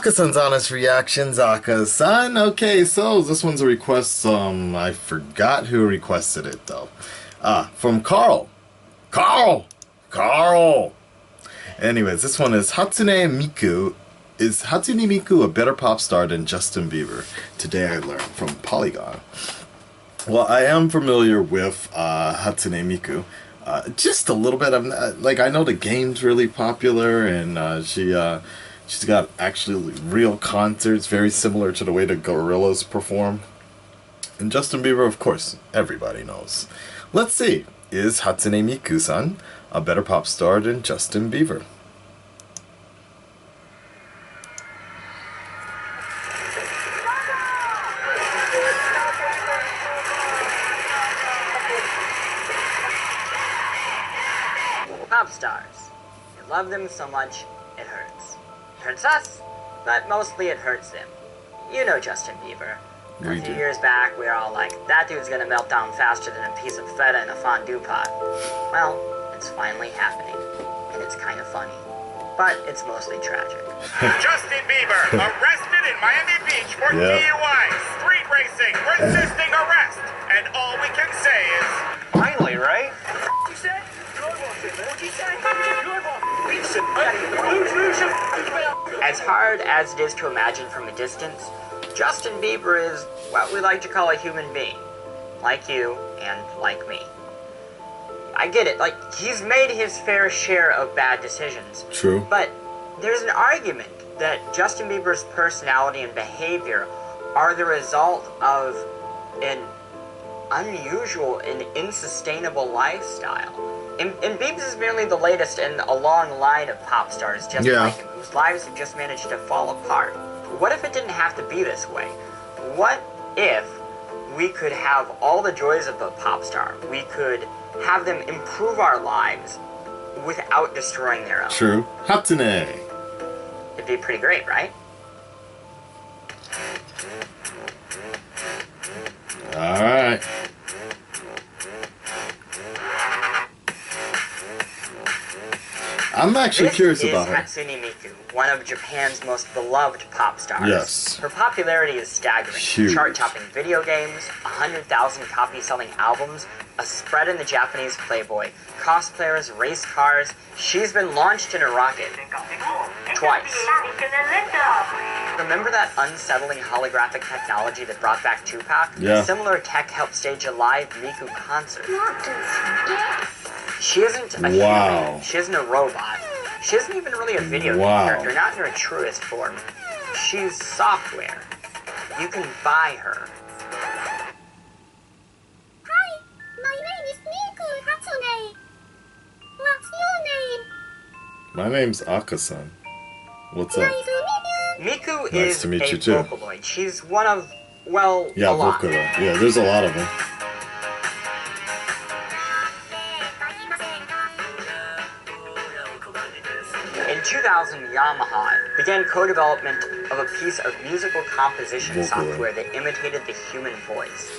Aka-san's Honest Reactions, Aka-san. Okay, so this one's a request, I forgot who requested it, though. From Carl. Carl! Anyways, this one is Hatsune Miku. Is Hatsune Miku a better pop star than Justin Bieber? Today I learned from Polygon. Well, I am familiar with Hatsune Miku. Just a little bit. I know the game's really popular, and she's got actually real concerts, very similar to the way the Gorillas perform. And Justin Bieber, of course, everybody knows. Let's see, is Hatsune Miku-san a better pop star than Justin Bieber? Pop stars. We love them so much, it hurts. It hurts us, but mostly it hurts them. You know Justin Bieber. A few years back, we were all like, that dude's gonna melt down faster than a piece of feta in a fondue pot. Well, it's finally happening, and it's kind of funny. But it's mostly tragic. Justin Bieber, arrested in Miami Beach for DUI, street racing, resisting arrest. And all we can say is, finally, right? What you say? What you say? As hard as it is to imagine from a distance, Justin Bieber is what we like to call a human being. Like you, and like me. I get it, he's made his fair share of bad decisions. True. But there's an argument that Justin Bieber's personality and behavior are the result of an unusual and insustainable lifestyle. And Biebs is merely the latest in a long line of pop stars just like him, whose lives have just managed to fall apart. What if it didn't have to be this way? What if we could have all the joys of a pop star? We could have them improve our lives without destroying their own. True. Hatsune. It'd be pretty great, right? Alright. I'm actually curious about her. Hatsune Miku, one of Japan's most beloved pop stars. Yes. Her popularity is staggering. Huge. Chart-topping video games, 100,000 copy-selling albums, a spread in the Japanese Playboy, cosplayers, race cars. She's been launched in a rocket. Twice. Remember that unsettling holographic technology that brought back Tupac? Yeah. Similar tech helped stage a live Miku concert. She isn't a human. She isn't a robot. She isn't even really a video game character, not in her truest form. She's software. You can buy her. Hi, my name is Miku Hatsune. What's your name? My name's Aka-san. What's up? Nice to meet you. Miku Nice is to meet a you too. Vocaloid. She's one of, well, a lot. Vocaloid. Yeah, there's a lot of them. In 2000, Yamaha began co-development of a piece of musical composition software that imitated the human voice.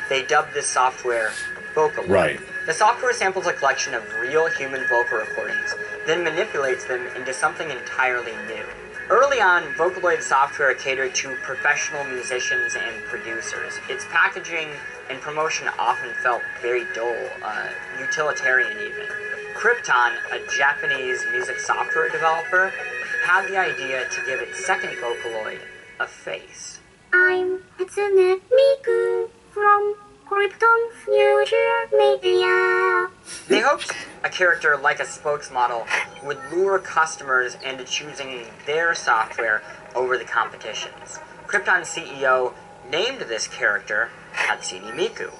They dubbed this software Vocaloid. Right. The software samples a collection of real human vocal recordings, then manipulates them into something entirely new. Early on, Vocaloid software catered to professional musicians and producers. Its packaging and promotion often felt very dull, utilitarian even. Krypton, a Japanese music software developer, had the idea to give its second Vocaloid a face. I'm Hatsune Miku from Krypton Future Media. They hoped a character like a spokesmodel would lure customers into choosing their software over the competition's. Krypton's CEO named this character Hatsune Miku,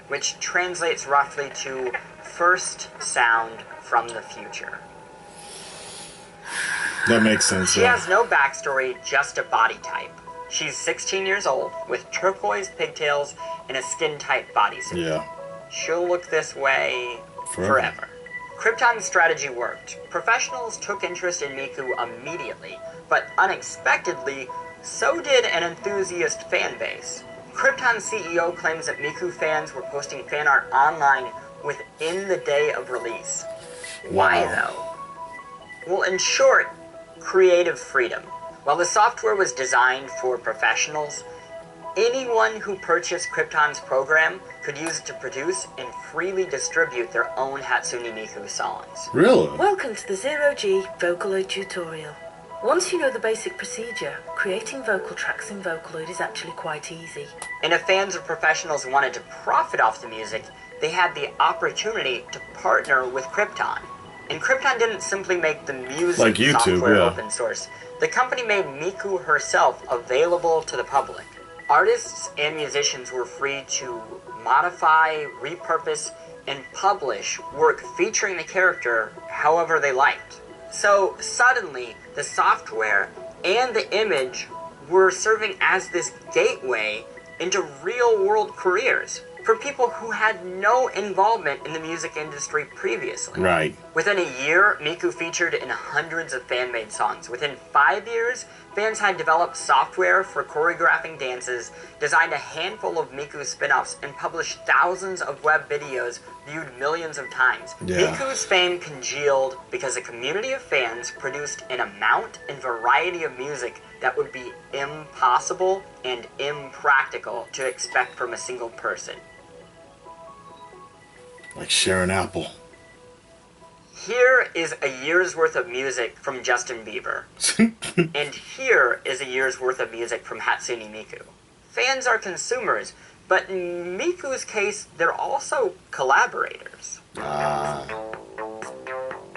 which translates roughly to first sound from the future. That makes sense, She has no backstory, just a body type. She's 16 years old, with turquoise pigtails and a skin-tight bodysuit. Yeah. She'll look this way forever. Krypton's strategy worked. Professionals took interest in Miku immediately, but unexpectedly, so did an enthusiast fan base. Krypton's CEO claims that Miku fans were posting fan art online within the day of release. Why, though? Well, in short, creative freedom. While the software was designed for professionals, anyone who purchased Krypton's program could use it to produce and freely distribute their own Hatsune Miku songs. Really? Welcome to the Zero-G Vocaloid tutorial. Once you know the basic procedure, creating vocal tracks in Vocaloid is actually quite easy. And if fans or professionals wanted to profit off the music, they had the opportunity to partner with Krypton. And Krypton didn't simply make the music like YouTube, software yeah. open source. The company made Miku herself available to the public. Artists and musicians were free to modify, repurpose, and publish work featuring the character however they liked. So suddenly, the software and the image were serving as this gateway into real-world careers for people who had no involvement in the music industry previously. Right. Within a year, Miku featured in hundreds of fan-made songs. Within 5 years, fans had developed software for choreographing dances, designed a handful of Miku spin-offs, and published thousands of web videos viewed millions of times. Yeah. Miku's fame congealed because a community of fans produced an amount and variety of music that would be impossible and impractical to expect from a single person. Like sharing apple. Here is a year's worth of music from Justin Bieber. And here is a year's worth of music from Hatsune Miku. Fans are consumers, but in Miku's case, they're also collaborators.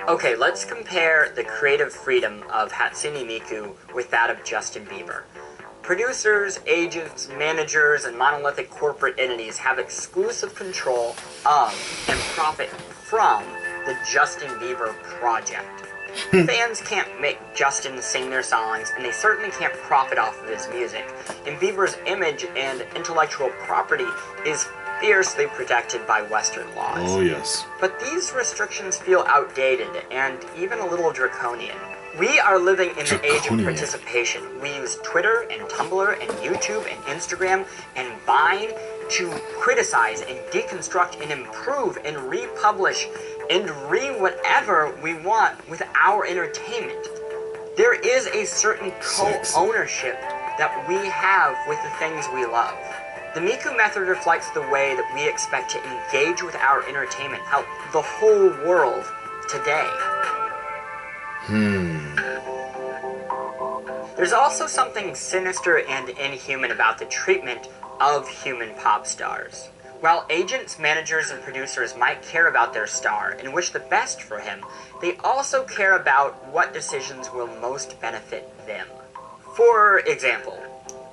Okay, let's compare the creative freedom of Hatsune Miku with that of Justin Bieber. Producers, agents, managers, and monolithic corporate entities have exclusive control of and profit from the Justin Bieber project. Fans can't make Justin sing their songs, and they certainly can't profit off of his music. And Bieber's image and intellectual property is fiercely protected by Western laws. Oh, yes. But these restrictions feel outdated and even a little draconian. We are living in the age of participation. We use Twitter and Tumblr and YouTube and Instagram and Vine to criticize and deconstruct and improve and republish and whatever we want with our entertainment. There is a certain co-ownership that we have with the things we love. The Miku method reflects the way that we expect to engage with our entertainment out the whole world today. There's also something sinister and inhuman about the treatment of human pop stars. While agents, managers, and producers might care about their star and wish the best for him, they also care about what decisions will most benefit them. For example,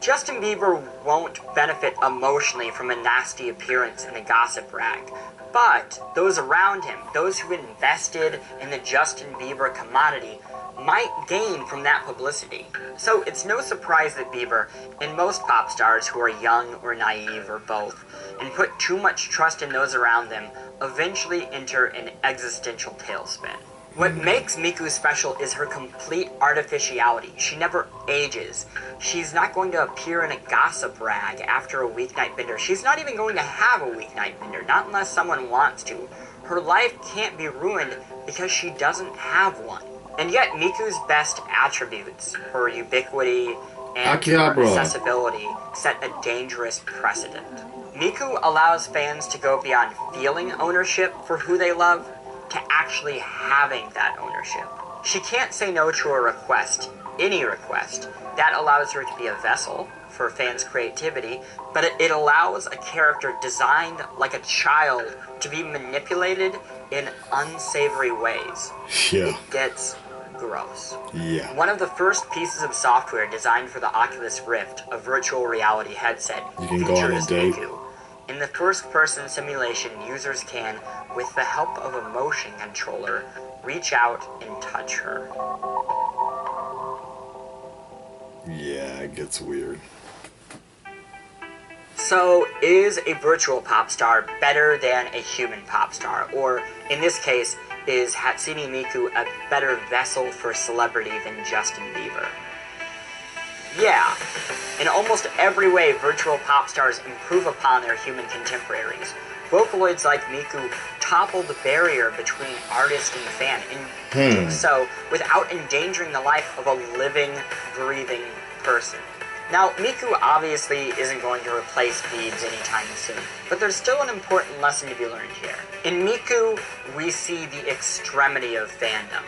Justin Bieber won't benefit emotionally from a nasty appearance and a gossip rag, but those around him, those who invested in the Justin Bieber commodity, might gain from that publicity. So it's no surprise that Bieber, and most pop stars who are young or naive or both, and put too much trust in those around them, eventually enter an existential tailspin. What makes Miku special is her complete artificiality. She never ages. She's not going to appear in a gossip rag after a weeknight bender. She's not even going to have a weeknight bender, not unless someone wants to. Her life can't be ruined because she doesn't have one. And yet Miku's best attributes, her ubiquity and her accessibility, set a dangerous precedent. Miku allows fans to go beyond feeling ownership for who they love to actually having that ownership. She can't say no to a request, any request. That allows her to be a vessel for fans' creativity, but it allows a character designed like a child to be manipulated in unsavory ways. Yeah. It gets gross. Yeah. One of the first pieces of software designed for the Oculus Rift, a virtual reality headset, You can go on a features date. Miku. In the first-person simulation, users can, with the help of a motion controller, reach out and touch her. Yeah, it gets weird. So, is a virtual pop star better than a human pop star? Or, in this case, is Hatsune Miku a better vessel for celebrity than Justin Bieber? Yeah. In almost every way, virtual pop stars improve upon their human contemporaries. Vocaloids like Miku topple the barrier between artist and fan, and do so without endangering the life of a living, breathing person. Now, Miku obviously isn't going to replace Biebs anytime soon, but there's still an important lesson to be learned here. In Miku, we see the extremity of fandom.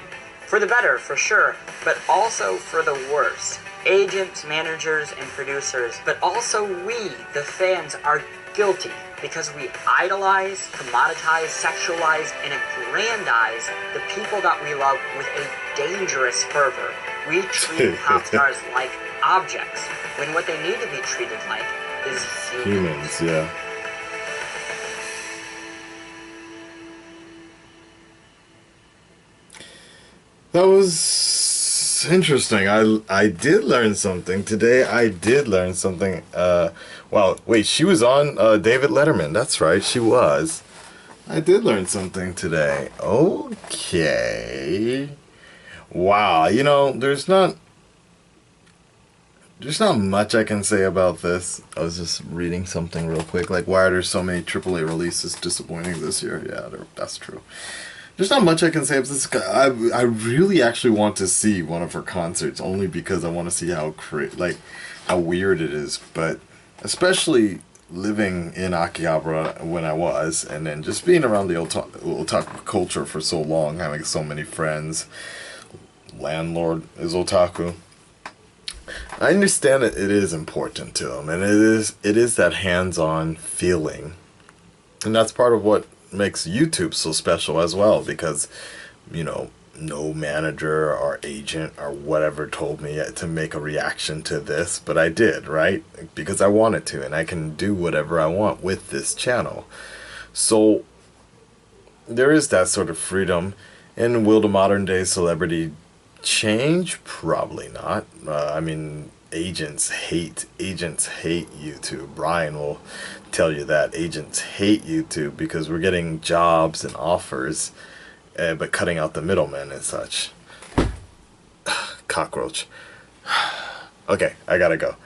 For the better, for sure, but also for the worse. Agents, managers, and producers, but also we, the fans, are guilty because we idolize, commoditize, sexualize, and aggrandize the people that we love with a dangerous fervor. We treat pop stars like objects, when what they need to be treated like is humans. Yeah. That was interesting. I did learn something today. I did learn something. Well, wait, she was on David Letterman. That's right, she was. I did learn something today. Okay. Wow, you know, there's not much I can say about this. I was just reading something real quick. Like, why are there so many AAA releases disappointing this year? Yeah, that's true. There's not much I can say about this. I really actually want to see one of her concerts, only because I want to see how weird it is. But especially living in Akihabara when I was, and then just being around the otaku culture for so long, having so many friends. Landlord is otaku. I understand that it is important to him, and it is that hands-on feeling, and that's part of what makes YouTube so special as well, because, you know, no manager or agent or whatever told me to make a reaction to this, but I did, right? Because I wanted to, and I can do whatever I want with this channel. So there is that sort of freedom. And will the modern day celebrity change? Probably not. I mean, agents hate YouTube. Brian will tell you that agents hate YouTube because we're getting jobs and offers, but cutting out the middlemen and such. Cockroach. Okay, I gotta go.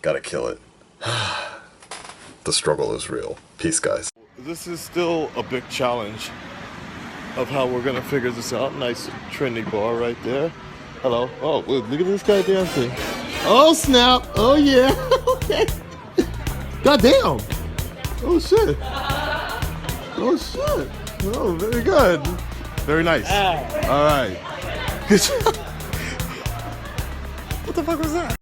Gotta kill it. The struggle is real. Peace, guys. This is still a big challenge of how we're gonna figure this out. Nice trendy bar right there. Hello. Oh, look at this guy dancing. Oh snap! Oh yeah! Okay. God damn! Oh shit! Oh shit! Oh, very good. Very nice. All right. Good job. What the fuck was that?